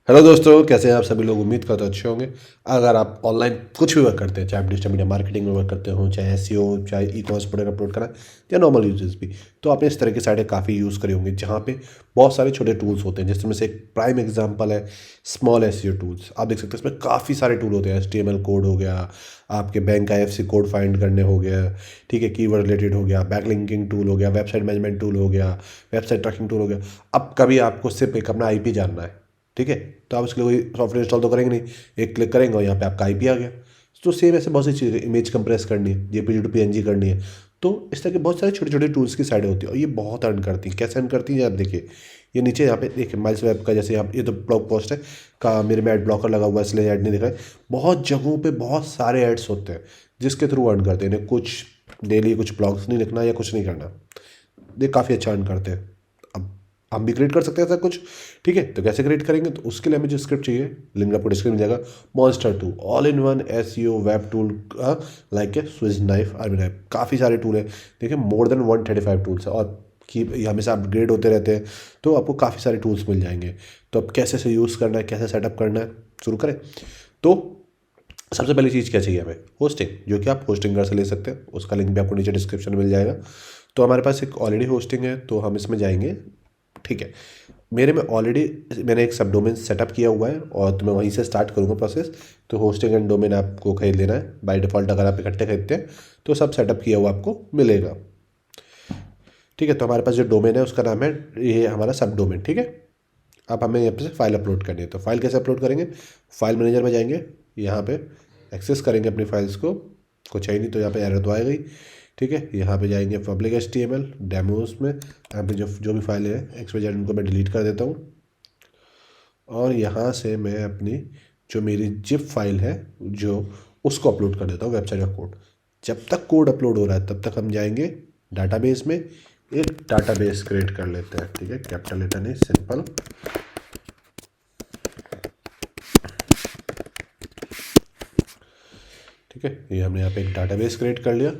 Hello दोस्तों, कैसे हैं आप सभी लोग। उम्मीद करते अच्छे होंगे। अगर आप ऑनलाइन कुछ भी वर्क करते हैं, चाहे आप डिजिटल मीडिया मार्केटिंग में वर्क करते हो, चाहे एसईओ, चाहे ई कॉमर्स प्रोडक्ट अपलोड करना या नॉर्मल यूजेस भी, तो आपने इस तरह की साइटें काफ़ी यूज़ करी होंगी जहाँ पे बहुत सारे छोटे टूल्स होते हैं। जिसमें से एक प्राइम एग्जांपल है स्मॉल एसईओ टूल्स। आप देख सकते हैं इसमें काफ़ी सारे टूल होते हैं। एचटीएमएल कोड हो गया, आपके बैंक आईएफएससी कोड फाइंड करने हो गया, ठीक है, कीवर्ड रिलेटेड हो गया, बैकलिंकिंग टूल हो गया, वेबसाइट मैनेजमेंट टूल हो गया, वेबसाइट ट्रैकिंग टूल हो गया। अब कभी आपको सिर्फ एक अपना आईपी जानना है, ठीक है, तो आप उसके लिए कोई सॉफ्टवेयर इंस्टॉल तो करेंगे नहीं, एक क्लिक करेंगे और यहाँ पे आपका आईपी आ गया। तो सेम ऐसे बहुत सी चीज़ें, इमेज कंप्रेस करनी है, जेपीजी टू पीएनजी करनी है, तो इस तरह के बहुत सारे छोटे छोटे टूल्स की साइडें होती है और ये बहुत अर्न करती हैं। कैसे अर्न करती हैं आप देखिए, ये नीचे यहाँ पे देखिए माइल्स वेब का, जैसे यहाँ ये तो ब्लॉग पोस्ट है का, मेरे में एड ब्लॉकर लगा हुआ है इसलिए ऐड नहीं दिख रहा है। बहुत जगहों पे बहुत सारे एड्स होते हैं जिसके थ्रू अर्न करते हैं। इन्हें कुछ डेली कुछ ब्लॉग्स नहीं लिखना या कुछ नहीं करना, ये काफ़ी अच्छा अर्न करते हैं। अब हम भी क्रिएट कर सकते हैं ऐसा कुछ, ठीक है। तो कैसे क्रिएट करेंगे, तो उसके लिए हमें जो स्क्रिप्ट चाहिए, लिंक आपको डिस्क्रिप्शन मिल जाएगा। Monster 2 all in one SEO web tool, like a switch knife army knife. काफ़ी सारे टूल है, देखिए मोर देन 135 टूल्स है और कि ये हमेशा अपग्रेड होते रहते हैं, तो आपको काफ़ी सारे टूल्स मिल जाएंगे। तो अब कैसे से यूज़ करना है, कैसे सेटअप करना है, शुरू करें। तो सबसे पहली चीज़ क्या चाहिए हमें, होस्टिंग, जो कि आप होस्टिंग से ले सकते हैं। उसका लिंक भी आपको नीचे डिस्क्रिप्शन में मिल जाएगा। तो हमारे पास एक ऑलरेडी होस्टिंग है, तो हम इसमें जाएंगे, ठीक है। मेरे में ऑलरेडी मैंने एक सब डोमेन सेटअप किया हुआ है और तो मैं वहीं से स्टार्ट करूँगा प्रोसेस। तो होस्टिंग एंड डोमेन आपको खरीद लेना है बाय डिफ़ॉल्ट। अगर आप इकट्ठे खरीदते हैं तो सब सेटअप किया हुआ आपको मिलेगा, ठीक है। तो हमारे पास जो डोमेन है उसका नाम है, ये हमारा सब डोमेन, ठीक है। अब हमें यहाँ पे से फाइल अपलोड करनी है, तो फाइल कैसे अपलोड करेंगे, फाइल मैनेजर में जाएंगे, यहाँ पे एक्सेस करेंगे अपनी फाइल्स को। कुछ है नहीं तो यहाँ पे एरर तो आएगा ही, ठीक है। यहाँ पे जाएंगे पब्लिक HTML डेमोस में, यहाँ पे जो जो भी फाइल है XYZ उनको मैं डिलीट कर देता हूँ और यहाँ से मैं अपनी जो मेरी जिप फाइल है जो उसको अपलोड कर देता हूँ, वेबसाइट का कोड। जब तक कोड अपलोड हो रहा है तब तक हम जाएंगे डाटाबेस में, एक डाटाबेस क्रिएट कर लेते हैं, ठीक है। कैपिटल लेटर नहीं, सिंपल, ठीक है। ये हमने यहाँ पे एक डाटाबेस क्रिएट कर लिया।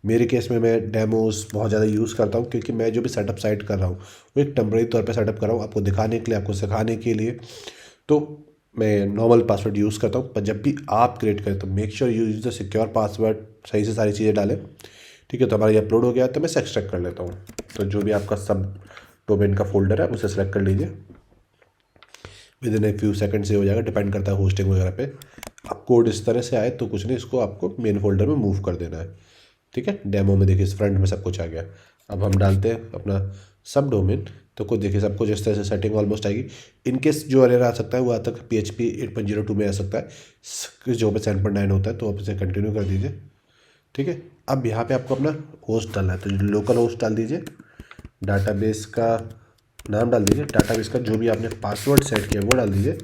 मेरे केस में मैं डेमोस बहुत ज़्यादा यूज़ करता हूँ क्योंकि मैं जो भी सेटअप साइट कर रहा हूँ वो एक टेम्परेरी तौर पे सेटअप कर रहा हूँ, आपको दिखाने के लिए, आपको सिखाने के लिए। तो मैं नॉर्मल पासवर्ड यूज़ करता हूँ, पर जब भी आप क्रिएट करें तो make sure you use the secure password, सही से सारी चीज़ें डालें, ठीक है। तो हमारा ये अपलोड हो गया, तो मैं एक्सट्रैक्ट कर लेता हूँ। तो जो भी आपका सब डोमेन का फोल्डर है उसे सेलेक्ट कर लीजिए। With in a few second से हो जाएगा, डिपेंड करता है होस्टिंग वगैरह पे। अब कोड इस तरह से आए तो कुछ नहीं, इसको आपको मेन फोल्डर में मूव कर देना है, ठीक है। डेमो में देखिए इस फ्रंट में सब कुछ आ गया। अब हम डालते हैं अपना सब डोमेन, तो कुछ देखिए सब कुछ इस तरह से सेटिंग ऑलमोस्ट आएगी। इनकेस जो एरर आ सकता है वो आता है PHP 8.02 में आ सकता है, जो पे 7.9 होता है, तो आप इसे कंटिन्यू कर दीजिए, ठीक है। अब यहाँ पे आपको अपना होस्ट डालना है, तो लोकल होस्ट डाल दीजिए, डाटाबेस का नाम डाल दीजिए, डाटाबेस का जो भी आपने पासवर्ड सेट किया वो डाल दीजिए,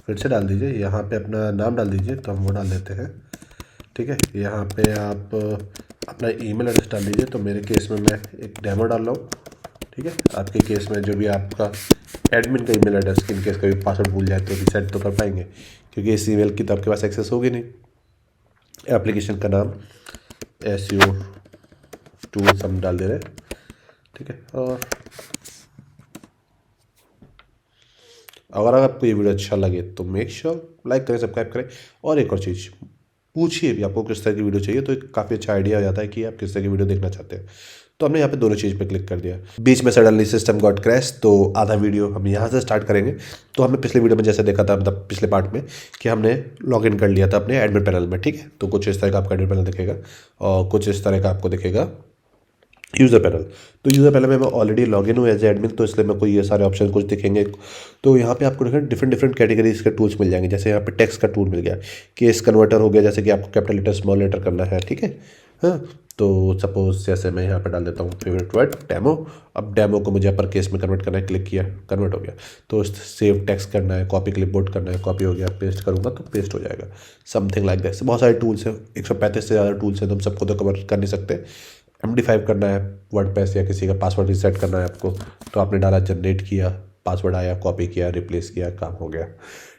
फिर से डाल दीजिए, यहाँ पे अपना नाम डाल दीजिए, तो हम वो डाल देते हैं, ठीक है। यहाँ पे आप अपना ईमेल एड्रेस डाल दीजिए, तो मेरे केस में मैं एक डेमो डाल रहा हूँ, ठीक है। आपके केस में जो भी आपका एडमिन का ईमेल एड्रेस, इन केस कभी पासवर्ड भूल जाए तो रीसेट तो कर पाएंगे, क्योंकि इस ईमेल की तो आपके पास एक्सेस होगी नहीं। एप्लीकेशन का नाम SEO टूल्स हम डाल दे रहे हैं, ठीक है। और अगर आपको ये वीडियो अच्छा लगे तो मेक श्योर लाइक करें, सब्सक्राइब करें। और एक और चीज़, पूछिए भी आपको किस तरह की वीडियो चाहिए, तो एक काफ़ी अच्छा आइडिया हो जाता है कि आप किस तरह की वीडियो देखना चाहते हैं। तो हमने यहाँ पे दोनों चीज़ पे क्लिक कर दिया। बीच में सडनली सिस्टम गॉट क्रैश, तो आधा वीडियो हम यहाँ से स्टार्ट करेंगे। तो हमने पिछले वीडियो में जैसे देखा था, मतलब पिछले पार्ट में, कि हमने लॉगिन कर लिया था अपने एडमिन पैनल में, ठीक है। तो कुछ इस तरह का आपका एडमिन पैनल दिखेगा और कुछ इस तरह का आपको दिखेगा यूज़र पैनल। तो यूज़र पैनल में मैं ऑलरेडी लॉगिन हूँ एज एडमिन, तो इसलिए मेरे को ये सारे ऑप्शन कुछ दिखेंगे। तो यहाँ पे आपको डिफरेंट डिफरेंट कैटेगरीज के टूल्स मिल जाएंगे। जैसे यहाँ पे टेक्स्ट का टूल मिल गया, केस कन्वर्टर हो गया, जैसे कि आपको कैपिटल लेटर स्मॉल लेटर करना है, ठीक है। हाँ, तो सपोज जैसे मैं यहाँ पे डाल देता हूँ फेवरेट वर्ड डेमो। अब डेमो को मुझे अपर केस में कन्वर्ट करना है, क्लिक किया, कन्वर्ट हो गया। तो सेव टेक्स्ट करना है, कॉपी क्लिपबोर्ड करना है, कॉपी हो गया, पेस्ट करूँगा तो पेस्ट हो जाएगा, समथिंग लाइक दैट। बहुत सारे टूल्स हैं, 135 से ज़्यादा टूल्स हैं, तो हम सबको तो कवर कर नहीं सकते। MD5 करना है वर्डप्रेस, या किसी का पासवर्ड रिसेट करना है आपको, तो आपने डाला, जनरेट किया, पासवर्ड आया, कॉपी किया, रिप्लेस किया, काम हो गया,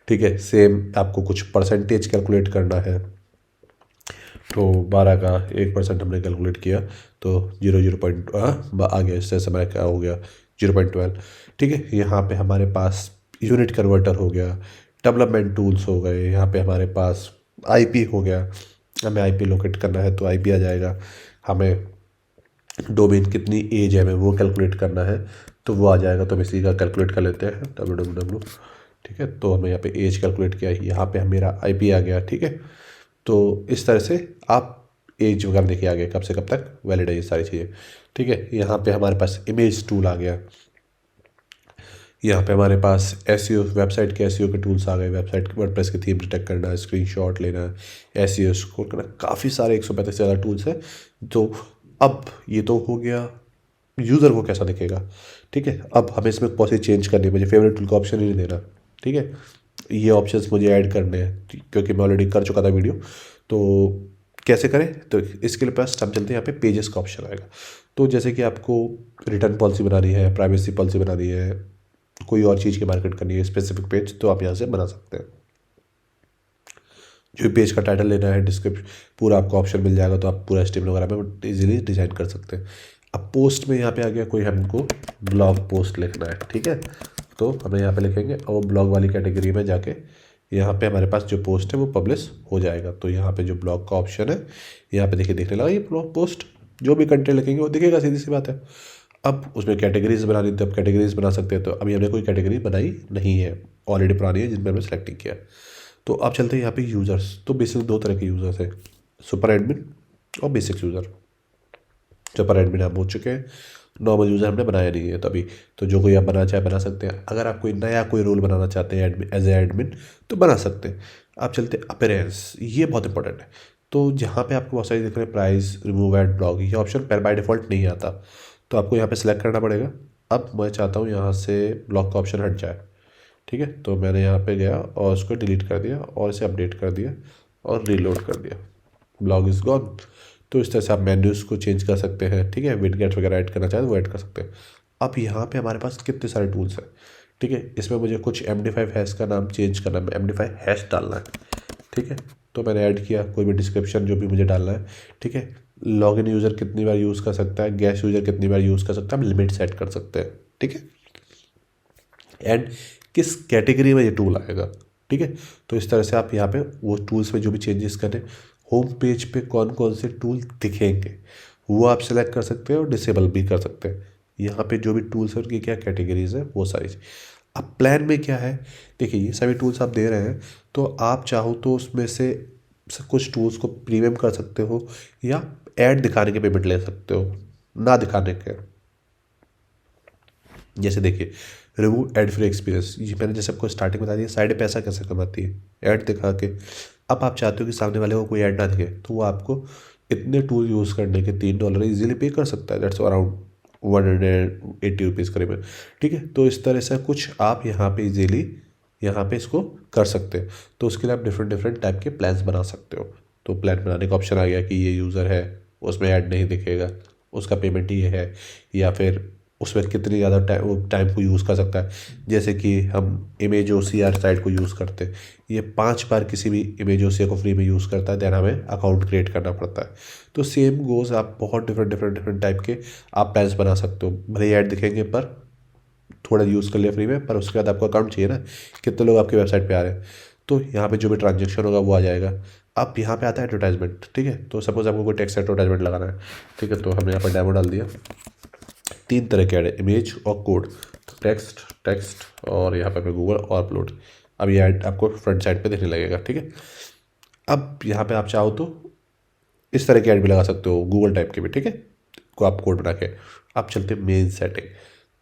ठीक है। सेम आपको कुछ परसेंटेज कैलकुलेट करना है, तो 12 का 1% हमने कैलकुलेट किया, तो 0.0 आ गया, इससे हमारा क्या हो गया 0.12, ठीक है। यहाँ पे हमारे पास यूनिट कन्वर्टर हो गया, डेवलपमेंट टूल्स हो गए, यहाँ पे हमारे पास आईपी हो गया, हमें आईपी लोकेट करना है तो आईपी आ जाएगा, हमें डोमेन कितनी एज है हमें वो कैलकुलेट करना है तो वो आ जाएगा। तो हम इसी का कैलकुलेट कर लेते हैं www। ठीक है, तो हमें यहाँ पे एज कैलकुलेट किया, यहाँ पे मेरा आईपी आ गया। ठीक है, तो इस तरह से आप एज वगैरह देखिए आ गया कब से कब तक वैलिड है ये सारी चीज़ें। ठीक है, यहाँ पे हमारे पास इमेज टूल आ गया, यहाँ पे हमारे पास एसईओ, वेबसाइट के एसईओ के टूल्स आ गए, वेबसाइट वर्डप्रेस की थीम डिटेक्ट करना, स्क्रीनशॉट लेना, एसईओ स्कोर करना, काफ़ी सारे 135 से ज़्यादा टूल्स हैं। तो अब ये तो हो गया यूज़र को कैसा दिखेगा। ठीक है, अब हमें इसमें पॉलिसी चेंज करनी है, मुझे फेवरेट टूल का ऑप्शन ही नहीं देना। ठीक है, ये ऑप्शंस मुझे ऐड करने हैं क्योंकि मैं ऑलरेडी कर चुका था वीडियो। तो कैसे करें, तो इसके लिए पास हम चलते हैं, यहाँ पे पेजेस का ऑप्शन आएगा। तो जैसे कि आपको रिटर्न पॉलिसी बनानी है, प्राइवेसी पॉलिसी बनानी है, कोई और चीज़ की मार्केट करनी है स्पेसिफिक पेज, तो आप यहाँ से बना सकते हैं। जो पेज का टाइटल लेना है, डिस्क्रिप्शन, पूरा आपको ऑप्शन मिल जाएगा, तो आप पूरा HTML वगैरह में इजीली डिज़ाइन कर सकते हैं। अब पोस्ट में यहाँ पे आ गया, कोई हमको ब्लॉग पोस्ट लिखना है। ठीक है, तो हमें यहाँ पे लिखेंगे और ब्लॉग वाली कैटेगरी में जाके यहाँ पे हमारे पास जो पोस्ट है वो पब्लिश हो जाएगा। तो यहाँ पे जो ब्लॉग का ऑप्शन है, यहाँ पे देखिए दिखने लगा ये ब्लॉग पोस्ट, जो भी कंटेंट लिखेंगे वो दिखेगा, सीधी सी बात है। अब उसमें कैटेगरीज बनानी, तो अब कैटेगरीज बना सकते हैं। तो अभी हमने कोई कैटेगरी बनाई नहीं है, ऑलरेडी पुरानी है जिनमें हमने सेलेक्ट नहीं किया। तो अब चलते हैं यहाँ पे यूज़र्स। तो बेसिक दो तरह के यूज़र्स हैं, सुपर एडमिन और बेसिक यूज़र। सुपर एडमिन हम हो चुके हैं, नॉर्मल यूज़र हमने बनाया नहीं है तभी। तो जो कोई आप बनाना चाहे बना सकते हैं। अगर आप कोई नया कोई रोल बनाना चाहते हैं एडमिन, एज ए एडमिन, तो बना सकते हैं। आप चलते हैं अपीयरेंस, ये बहुत इंपॉर्टेंट है। तो जहाँ पे आपको बहुत सारी दिख रहे हैं, प्राइस, रिमूव एड, ब्लॉग, ये ऑप्शन पर बाय डिफ़ॉल्ट नहीं आता, तो आपको यहाँ पे सेलेक्ट करना पड़ेगा। अब मैं चाहता हूँ यहाँ से ब्लॉग का ऑप्शन हट जाए। ठीक है, तो मैंने यहाँ पे गया और उसको डिलीट कर दिया और इसे अपडेट कर दिया और रीलोड कर दिया, ब्लॉग इज़ गॉन। तो इस तरह से आप मेन्यूज़ को चेंज कर सकते हैं। ठीक है, विडगेट वगैरह ऐड करना चाहें तो वो ऐड कर सकते हैं। अब यहाँ पे हमारे पास कितने सारे टूल्स हैं। ठीक है, इसमें मुझे कुछ MD5 हैश का नाम चेंज करना है, MD5 हैश डालना है। ठीक है, तो मैंने ऐड किया, कोई भी डिस्क्रिप्शन जो भी मुझे डालना है। ठीक है, लॉगिन यूज़र कितनी बार यूज़ कर सकता है, गेस्ट यूज़र कितनी बार यूज़ कर सकता है, हम लिमिट सेट कर सकते हैं। ठीक है, एंड किस कैटेगरी में ये टूल आएगा। ठीक है, तो इस तरह से आप यहाँ पे वो टूल्स में जो भी चेंजेस करें, होम पेज पे कौन कौन से टूल दिखेंगे वो आप सेलेक्ट कर सकते हैं और डिसेबल भी कर सकते हैं। यहाँ पे जो भी टूल्स हैं उनकी क्या कैटेगरीज है वो सारी। अब प्लान में क्या है, देखिए ये सभी टूल्स आप दे रहे हैं, तो आप चाहो तो उसमें से कुछ टूल्स को प्रीमियम कर सकते हो या ऐड दिखाने के पेमेंट ले सकते हो, ना दिखाने के। जैसे देखिए, रिमूव एड फ्री एक्सपीरियंस, ये मैंने जैसे आपको स्टार्टिंग बता दिया, साइड पैसा कैसे कमाती है, ऐड दिखा के। अब आप चाहते हो कि सामने वाले को कोई ऐड ना दिखे, तो वो आपको इतने टूल यूज़ करने के $3 इजीली पे कर सकता है, दैट्स अराउंड 180 रुपीज़ करीबन। ठीक है, तो इस तरह से कुछ आप यहाँ पे इजीली यहाँ पे इसको कर सकते हैं। तो उसके लिए आप डिफरेंट डिफरेंट टाइप के प्लान्स बना सकते हो। तो प्लान बनाने का ऑप्शन आ गया कि ये यूज़र है, उसमें ऐड नहीं दिखेगा, उसका पेमेंट ये है, या फिर उसमें कितनी ज़्यादा टाइम को यूज़ कर सकता है। जैसे कि हम इमेज OCR साइट को यूज़ करते हैं, ये 5 बार किसी भी इमेज OCR को फ्री में यूज़ करता है, देन हमें अकाउंट क्रिएट करना पड़ता है। तो सेम गोज़, आप बहुत डिफरेंट टाइप के आप प्लान्स बना सकते हो। भले ही ऐड दिखेंगे पर थोड़ा यूज़ कर लिया फ्री में, पर उसके बाद आपको अकाउंट चाहिए ना, कितने लोग आपकी वेबसाइट पे आ रहे हैं, तो यहाँ पे जो भी ट्रांजेक्शन होगा वो आ जाएगा। अब यहाँ पे आता है एडवर्टाइजमेंट। ठीक है, तो सपोज आपको कोई टेक्स्ट एडवर्टाइजमेंट लगाना है। ठीक है, तो हमने यहाँ पर डेमो डाल दिया, 3 तरह के ऐड है, इमेज और कोड। तो टेक्स्ट और यहाँ पे गूगल और अपलोड। अब ये ऐड आपको फ्रंट साइड पे देखने लगेगा। ठीक है, अब यहाँ पे आप चाहो तो इस तरह की ऐड भी लगा सकते हो, गूगल टाइप के भी। ठीक है, को आप कोड बना के। आप चलते हैं मेन सेटिंग।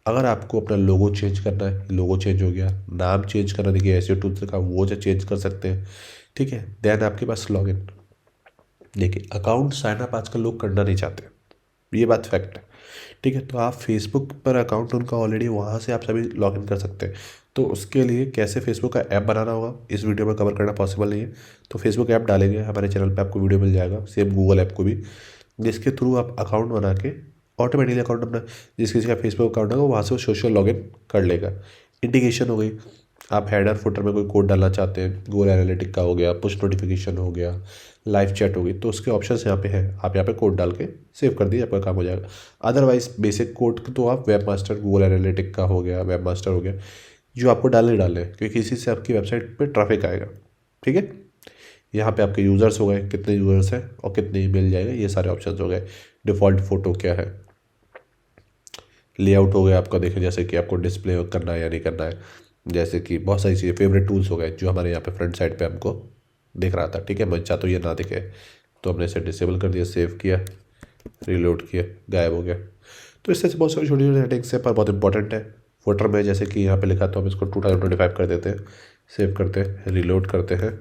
अगर आपको अपना लोगो चेंज करना है, लोगो चेंज हो गया, नाम चेंज करना, देखिए ऐसे टूल्स का वो जो चेंज कर सकते हैं। ठीक है, देन आपके पास लॉगिन। देखिए अकाउंट साइन अप आजकल लोग करना नहीं चाहते, ये बात फैक्ट है। ठीक है, तो आप फेसबुक पर अकाउंट उनका ऑलरेडी, वहाँ से आप सभी लॉगिन कर सकते हैं। तो उसके लिए कैसे फेसबुक का ऐप बनाना होगा इस वीडियो में कवर करना पॉसिबल नहीं है। तो फेसबुक ऐप डालेंगे, हमारे चैनल पे आपको वीडियो मिल जाएगा, सेम गूगल ऐप को भी, जिसके थ्रू आप अकाउंट बना के ऑटोमेटिकली अकाउंट अपना, जिस किसी का फेसबुक अकाउंट होगा वहाँ से वो सोशल लॉगिन कर लेगा। इंडिकेशन हो गई, आप हेडर फुटर में कोई कोड डालना चाहते हैं, गूगल एनालिटिक का हो गया, पुश नोटिफिकेशन हो गया, लाइव चैट हो गई, तो उसके ऑप्शंस यहाँ पे हैं, आप यहाँ पे कोड डाल के सेव कर दिए, आपका काम हो जाएगा। अदरवाइज बेसिक कोड तो आप वेब मास्टर, गूगल एनालिटिक का हो गया, वेब मास्टर हो गया, जो आपको डालने हैं, क्योंकि इसी से आपकी वेबसाइट पे ट्रैफिक आएगा। ठीक है, यहाँ पे आपके यूज़र्स हो गए, कितने यूज़र्स हैं और कितने ईमेल जाएगा, ये सारे ऑप्शंस हो गए। डिफ़ॉल्ट फ़ोटो क्या है, लेआउट हो गया आपका, देखें जैसे कि आपको डिस्प्ले करना है या नहीं करना है, जैसे कि बहुत सारी चीज़ें। फेवरेट टूल्स हो गए जो हमारे यहाँ पे फ्रंट साइड पे हमको दिख रहा था। ठीक है, मैं चाहता हूँ ये ना दिखे, तो हमने इसे डिसेबल कर दिया, सेव किया, रीलोड किया, गायब हो गया। तो इस तरह से बहुत सारी छोटी छोटी सेटिंग्स है, पर बहुत इंपॉर्टेंट है। फुटर में जैसे कि यहाँ पे लिखा, तो हम इसको 2025 कर देते हैं, सेव करते हैं, रीलोड करते हैं,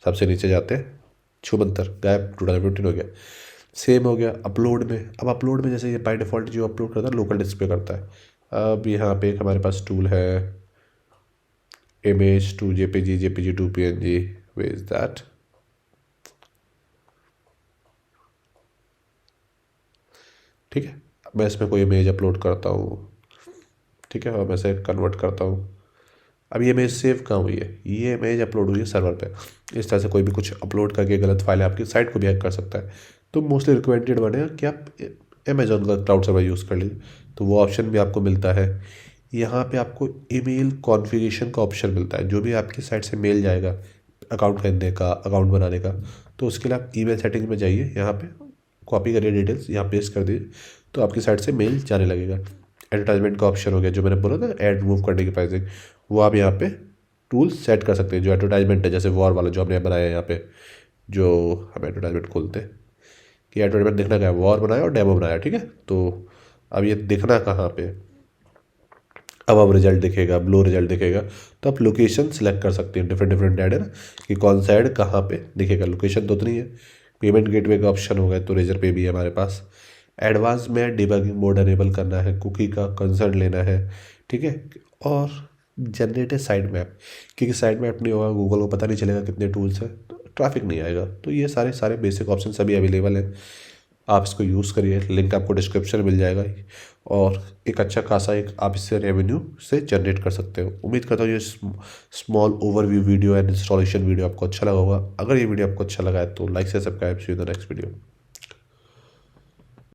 सबसे नीचे जाते हैं, छुमंतर गायब, 2015 हो गया। सेम हो गया अपलोड में। अब अपलोड में जैसे ये बाय डिफ़ॉल्ट जो अपलोड करता है लोकल डिस्प्ले करता है। अब यहाँ पे एक हमारे पास टूल है, image to JPG, JPG to PNG, way is that. ठीक है, मैं इसमें कोई इमेज अपलोड करता हूँ। ठीक है, और मैं इसे कन्वर्ट करता हूँ। अब ये इमेज सेव कहाँ हुई है, ये इमेज अपलोड हुई है सर्वर पे। इस तरह से कोई भी कुछ अपलोड करके गलत फाइल आपकी साइट को भी हैक कर सकता है। तो मोस्टली रिकमेंडेड बनेगा कि आप अमेजोन का क्लाउड सर्वर यूज़ कर लीजिए, तो वो ऑप्शन भी आपको मिलता है। यहाँ पे आपको ईमेल कॉन्फ़िगरेशन का ऑप्शन मिलता है, जो भी आपकी साइट से मेल जाएगा अकाउंट खरीदने का, अकाउंट बनाने का, तो उसके लिए आप ईमेल सेटिंग में जाइए, यहाँ पे कॉपी करिए डिटेल्स, यहाँ पेस्ट कर दीजिए, तो आपकी साइट से मेल जाने लगेगा। एडवर्टाइजमेंट का ऑप्शन हो गया, जो मैंने बोला था ऐड रिमूव करने की प्राइसिंग, वो आप यहाँ पे टूल सेट कर सकते हैं। जो एडवर्टाइजमेंट है, जैसे वॉर वाला जो हमने बनाया है यहाँ पे, जो हम एडवर्टाइजमेंट खोलते हैं कि एडवर्टाइजमेंट दिखना क्या है, वॉर बनाया और डेमो बनाया। ठीक है, तो अब ये दिखना कहाँ पे, अब रिजल्ट दिखेगा, ब्लू रिजल्ट दिखेगा, तो आप लोकेशन सेलेक्ट कर सकते हैं, डिफरेंट डिफरेंट ऐड है ना, कि कौन सा ऐड कहाँ पे दिखेगा। लोकेशन तो उतनी है। पेमेंट गेटवे का ऑप्शन होगा, तो रेजर पे भी है हमारे पास। एडवांस में डिबगिंग मोड अनेबल करना है, कुकी का कंसर्न लेना है। ठीक है, और जनरेट है साइड मैप, क्योंकि साइड मैप नहीं होगा गूगल को पता नहीं चलेगा कितने टूल्स हैं, तो ट्रैफिक नहीं आएगा। तो ये सारे सारे बेसिक ऑप्शन सभी अवेलेबल हैं, आप इसको यूज़ करिए, लिंक आपको डिस्क्रिप्शन में मिल जाएगा। और एक अच्छा खासा एक आप इससे रेवेन्यू से जनरेट कर सकते हो। उम्मीद करता हूँ ये small overview video and installation video आपको अच्छा लगा होगा। अगर ये वीडियो आपको अच्छा लगा है तो लाइक से subscribe, see you in the next video.